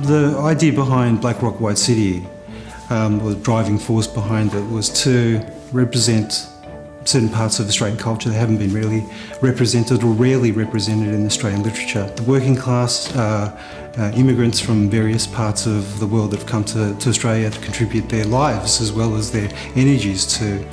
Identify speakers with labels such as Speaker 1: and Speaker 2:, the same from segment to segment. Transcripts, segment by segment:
Speaker 1: The idea behind Black Rock White City, or the driving force behind it, was to represent certain parts of Australian culture that haven't been really represented or rarely represented in Australian literature. The working class, immigrants from various parts of the world that have come to Australia to contribute their lives as well as their energies to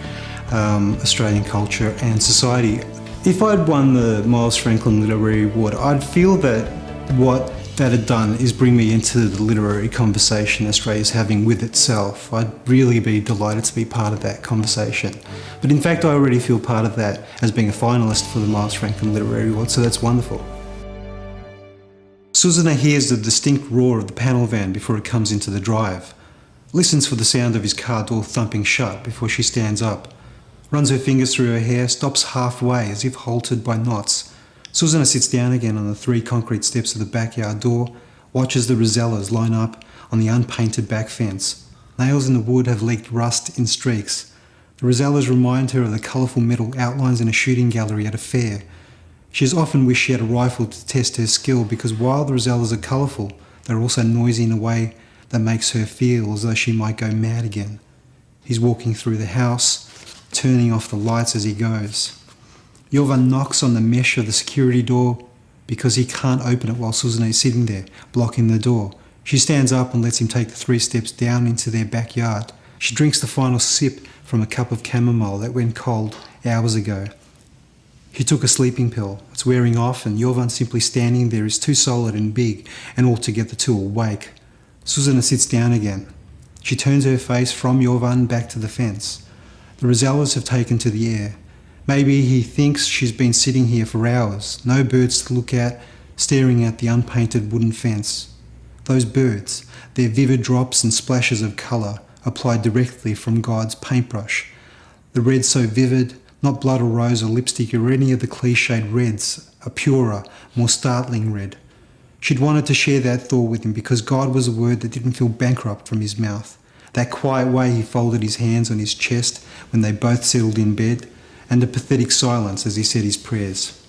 Speaker 1: Australian culture and society. If I'd won the Miles Franklin Literary Award, I'd feel that what that had done is bring me into the literary conversation Australia's having with itself. I'd really be delighted to be part of that conversation. But in fact, I already feel part of that as being a finalist for the Miles Franklin Literary Award, so that's wonderful. Susanna hears the distinct roar of the panel van before it comes into the drive, listens for the sound of his car door thumping shut before she stands up, runs her fingers through her hair, stops halfway as if halted by knots. Susanna sits down again on the 3 concrete steps of the backyard door, watches the rosellas line up on the unpainted back fence. Nails in the wood have leaked rust in streaks. The rosellas remind her of the colourful metal outlines in a shooting gallery at a fair. She has often wished she had a rifle to test her skill because while the rosellas are colourful, they're also noisy in a way that makes her feel as though she might go mad again. He's walking through the house, turning off the lights as he goes. Jovan knocks on the mesh of the security door because he can't open it while Susanna is sitting there, blocking the door. She stands up and lets him take the 3 steps down into their backyard. She drinks the final sip from a cup of chamomile that went cold hours ago. He took a sleeping pill. It's wearing off and Jovan simply standing there is too solid and big and altogether too awake. Susanna sits down again. She turns her face from Jovan back to the fence. The rosellas have taken to the air. Maybe he thinks she's been sitting here for hours, no birds to look at, staring at the unpainted wooden fence. Those birds, their vivid drops and splashes of colour, applied directly from God's paintbrush. The red so vivid, not blood or rose or lipstick or any of the cliched reds, a purer, more startling red. She'd wanted to share that thought with him because God was a word that didn't feel bankrupt from his mouth. That quiet way he folded his hands on his chest when they both settled in bed, and a pathetic silence as he said his prayers.